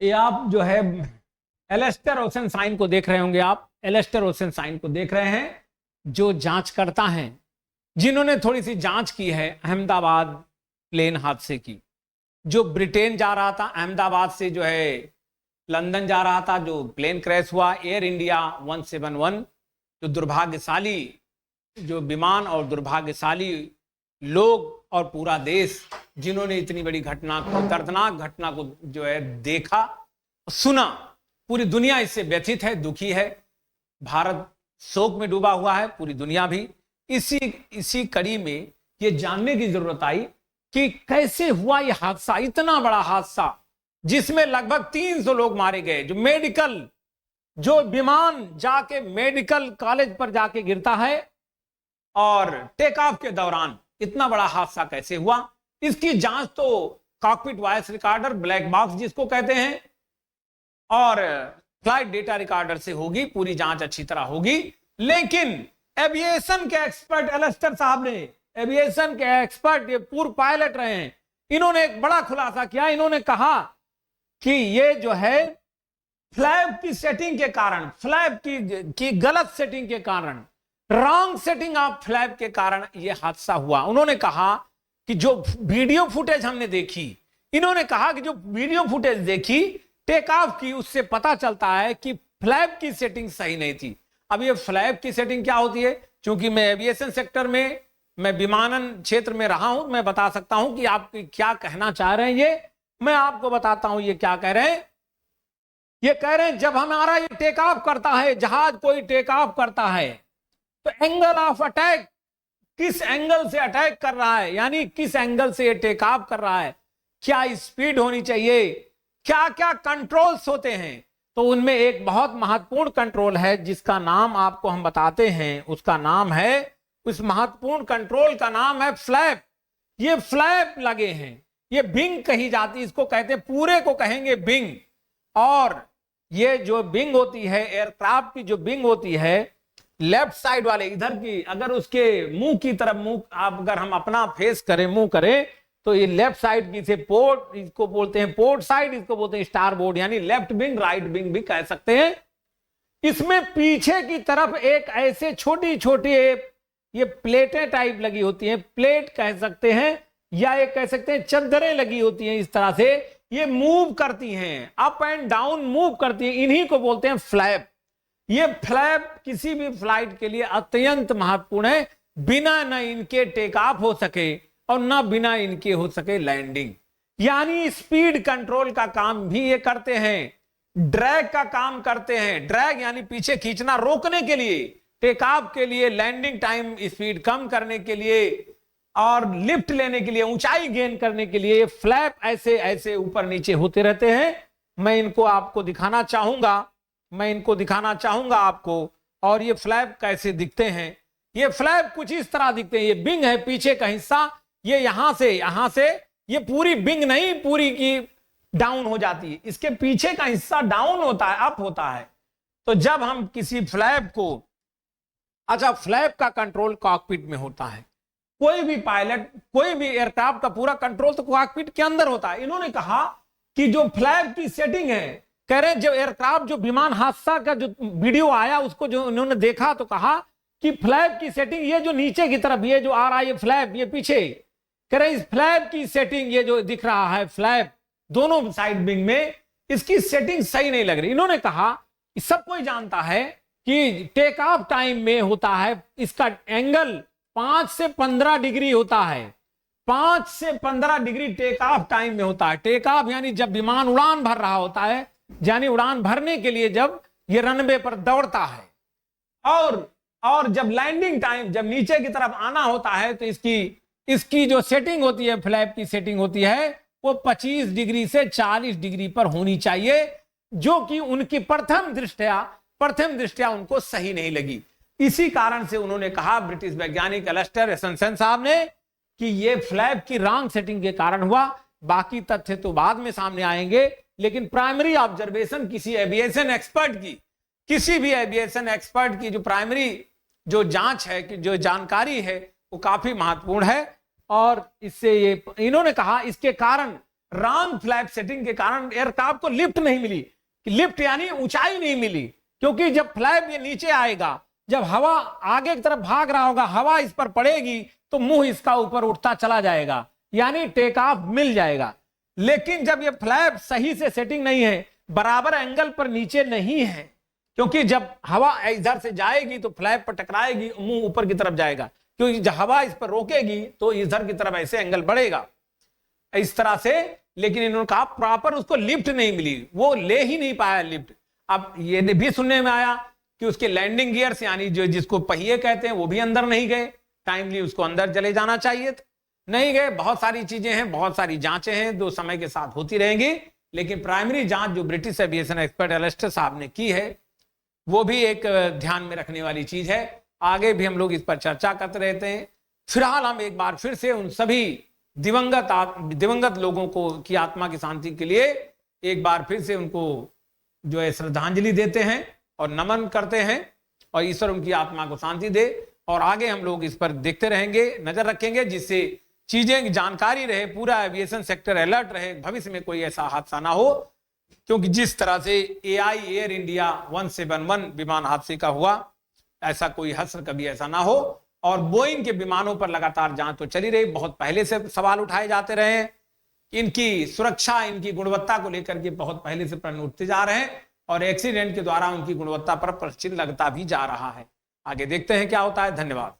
ये आप जो है एलेस्टर ओशन साइन को देख रहे होंगे, आप एलेस्टर ओशन साइन को देख रहे हैं, जो जांच करता है, जिन्होंने थोड़ी सी जांच की है अहमदाबाद प्लेन हादसे की, जो ब्रिटेन जा रहा था, अहमदाबाद से जो है लंदन जा रहा था, जो प्लेन क्रैश हुआ एयर इंडिया 171, जो दुर्भाग्यशाली जो विमान और दुर्भाग्यशाली लोग और पूरा देश जिन्होंने इतनी बड़ी घटना को, दर्दनाक घटना को जो है देखा, सुना, पूरी दुनिया इससे व्यथित है, दुखी है, भारत शोक में डूबा हुआ है, पूरी दुनिया भी। इसी कड़ी में ये जानने की जरूरत आई कि कैसे हुआ ये हादसा, इतना बड़ा हादसा जिसमें लगभग 300 लोग मारे गए, जो विमान जाके मेडिकल कॉलेज पर जाके गिरता है और टेक ऑफ के दौरान इतना बड़ा हादसा कैसे हुआ, इसकी जांच तो cockpit voice recorder, black box जिसको कहते हैं, और फ्लाइट डेटा रिकॉर्डर से होगी, पूरी जांच अच्छी तरह होगी। लेकिन एविएशन के एक्सपर्ट एलेस्टर साहब ने, एविएशन के एक्सपर्ट, ये पूर्व पायलट रहे हैं, इन्होंने एक बड़ा खुलासा किया। इन्होंने कहा कि ये जो है फ्लैप की सेटिंग के कारण, फ्लैप की गलत सेटिंग के कारण, रॉन्ग सेटिंग ऑफ फ्लैप के कारण यह हादसा हुआ। उन्होंने कहा कि जो वीडियो फुटेज हमने देखी, इन्होंने कहा कि जो वीडियो फुटेज देखी टेक ऑफ की, उससे पता चलता है कि फ्लैप की सेटिंग सही नहीं थी। अब ये फ्लैप की सेटिंग क्या होती है, क्योंकि मैं एविएशन सेक्टर में, मैं विमानन क्षेत्र में रहा हूं, मैं बता सकता हूं कि आप क्या कहना चाह रहे हैं। ये मैं आपको बताता हूं ये क्या कह रहे हैं। ये कह रहे हैं जब हमारा ये टेक ऑफ करता है, जहाज कोई टेक ऑफ करता है, तो एंगल ऑफ अटैक, किस एंगल से अटैक कर रहा है, यानी किस एंगल से ये टेक ऑफ कर रहा है, क्या स्पीड होनी चाहिए, क्या क्या कंट्रोल्स होते हैं, तो उनमें एक बहुत महत्वपूर्ण कंट्रोल है जिसका नाम आपको हम बताते हैं। उसका नाम है, उस महत्वपूर्ण कंट्रोल का नाम है फ्लैप। ये फ्लैप लगे हैं, ये विंग कही जाती है, इसको कहते हैं, पूरे को कहेंगे विंग। और ये जो विंग होती है, एयरक्राफ्ट की जो विंग होती है, लेफ्ट साइड वाले इधर की, अगर उसके मुंह की तरफ, मुंह आप अगर हम अपना फेस करें, मुंह करें, तो ये लेफ्ट साइड की से पोर्ट, इसको बोलते हैं पोर्ट साइड, इसको बोलते हैं स्टार बोर्ड, यानी लेफ्ट विंग, राइट विंग भी कह सकते हैं। इसमें पीछे की तरफ एक ऐसे छोटी छोटी ये प्लेटें टाइप लगी होती हैं, प्लेट कह सकते हैं, या ये कह सकते हैं चद्दरें लगी होती हैं, इस तरह से ये मूव करती हैं, अप एंड डाउन मूव करती हैं, इन्हीं को बोलते हैं फ्लैप। ये फ्लैप किसी भी फ्लाइट के लिए अत्यंत महत्वपूर्ण है, बिना न इनके टेक ऑफ हो सके और ना बिना इनके हो सके लैंडिंग। यानी स्पीड कंट्रोल का काम भी ये करते हैं, ड्रैग का काम करते हैं, ड्रैग यानी पीछे खींचना, रोकने के लिए, टेक ऑफ के लिए, लैंडिंग टाइम स्पीड कम करने के लिए और लिफ्ट लेने के लिए, ऊंचाई गेन करने के लिए फ्लैप ऐसे ऐसे ऊपर नीचे होते रहते हैं। मैं इनको आपको दिखाना चाहूंगा, मैं इनको दिखाना चाहूंगा आपको। और ये फ्लैप कैसे दिखते हैं, ये फ्लैप कुछ इस तरह दिखते हैं। ये विंग है, पीछे का हिस्सा, ये यहां से ये पूरी विंग नहीं, पूरी की डाउन हो जाती है, इसके पीछे का हिस्सा डाउन होता है, अप होता है। तो जब हम किसी फ्लैप को, अच्छा फ्लैप का कंट्रोल कॉकपिट में होता है, कोई भी पायलट, कोई भी एयरक्राफ्ट का पूरा कंट्रोल तो कॉकपिट के अंदर होता है। इन्होंने कहा कि जो फ्लैप की सेटिंग है, कह रहे हैं जो एयरक्राफ्ट, जो विमान हादसा का जो वीडियो आया उसको जो उन्होंने देखा तो कहा कि फ्लैप की सेटिंग, ये जो नीचे की तरफ ये जो आ रहा है ये फ्लैप, ये पीछे, कह रहे हैं इस फ्लैप की सेटिंग, ये जो दिख रहा है फ्लैप दोनों साइड विंग में, इसकी सेटिंग सही नहीं लग रही। इन्होंने कहा सब कोई जानता है कि टेक ऑफ टाइम में होता है, इसका एंगल 5 से 15 डिग्री होता है, 5 से 15 डिग्री टेक ऑफ टाइम में होता है। टेक ऑफ यानी जब विमान उड़ान भर रहा होता है, यानी उड़ान भरने के लिए जब ये रनवे पर दौड़ता है, और जब लैंडिंग टाइम, जब नीचे की तरफ आना होता है, तो इसकी जो सेटिंग होती है, फ्लैप की सेटिंग होती है, वो 25 डिग्री से 40 डिग्री पर होनी चाहिए, जो कि उनकी प्रथम दृष्टया उनको सही नहीं लगी। इसी कारण से उन्होंने कहा, ब्रिटिश वैज्ञानिक एलेस्टर ओशन साहब ने, कि ये फ्लैप की रॉन्ग सेटिंग के कारण हुआ। बाकी तथ्य तो बाद में सामने आएंगे, लेकिन प्राइमरी ऑब्जर्वेशन किसी एविएशन एक्सपर्ट की, किसी भी एविएशन एक्सपर्ट की जो प्राइमरी जो जांच है, कि जो जानकारी है, वो काफी महत्वपूर्ण है। और इससे ये इन्होंने कहा इसके कारण रॉन्ग फ्लैप सेटिंग के कारण एयरक्राफ्ट को लिफ्ट नहीं मिली, लिफ्ट यानी ऊंचाई नहीं मिली, क्योंकि जब फ्लैप ये नीचे आएगा, जब हवा आगे की तरफ भाग रहा होगा, हवा इस पर पड़ेगी तो मुंह इसका ऊपर उठता चला जाएगा, यानी टेक ऑफ मिल जाएगा। लेकिन जब ये फ्लैप सही से सेटिंग नहीं है, बराबर एंगल पर नीचे नहीं है, क्योंकि जब हवा इधर से जाएगी तो फ्लैप पर टकराएगी, मुंह ऊपर की तरफ जाएगा, क्योंकि जब हवा इस पर रोकेगी तो इधर की तरफ ऐसे एंगल बढ़ेगा इस तरह से। लेकिन इन्होंने कहा प्रॉपर उसको लिफ्ट नहीं मिली, वो ले ही नहीं पाया लिफ्ट। अब ये भी सुनने में आया कि उसके लैंडिंग गियर्स यानी जो जिसको पहिए कहते हैं वो भी अंदर नहीं गए, टाइमली उसको अंदर चले जाना चाहिए था, नहीं गए। बहुत सारी चीजें हैं, बहुत सारी जांचें हैं, जो समय के साथ होती रहेंगी। लेकिन प्राइमरी जांच जो ब्रिटिश एविएशन एक्सपर्ट एलिस्टर साहब ने की है वो भी एक ध्यान में रखने वाली चीज है। आगे भी हम लोग इस पर चर्चा करते रहते हैं। फिलहाल हम एक बार फिर से उन सभी दिवंगत लोगों को की आत्मा की शांति के लिए एक बार फिर से उनको जो है श्रद्धांजलि देते हैं और नमन करते हैं, और ईश्वर उनकी आत्मा को शांति दे। और आगे हम लोग इस पर देखते रहेंगे, नजर रखेंगे, जिससे चीजें की जानकारी रहे, पूरा एविएशन सेक्टर अलर्ट रहे, भविष्य में कोई ऐसा हादसा ना हो। क्योंकि जिस तरह से AI एयर इंडिया 171 विमान हादसे का हुआ, ऐसा कोई हश्र कभी ऐसा ना हो। और बोइंग के विमानों पर लगातार जांच तो चली रही, बहुत पहले से सवाल उठाए जाते रहे हैं, इनकी सुरक्षा, इनकी गुणवत्ता को लेकर के बहुत पहले से प्रश्न उठते जा रहे हैं, और एक्सीडेंट के द्वारा उनकी गुणवत्ता पर प्रश्न लगता भी जा रहा है। आगे देखते हैं क्या होता है। धन्यवाद।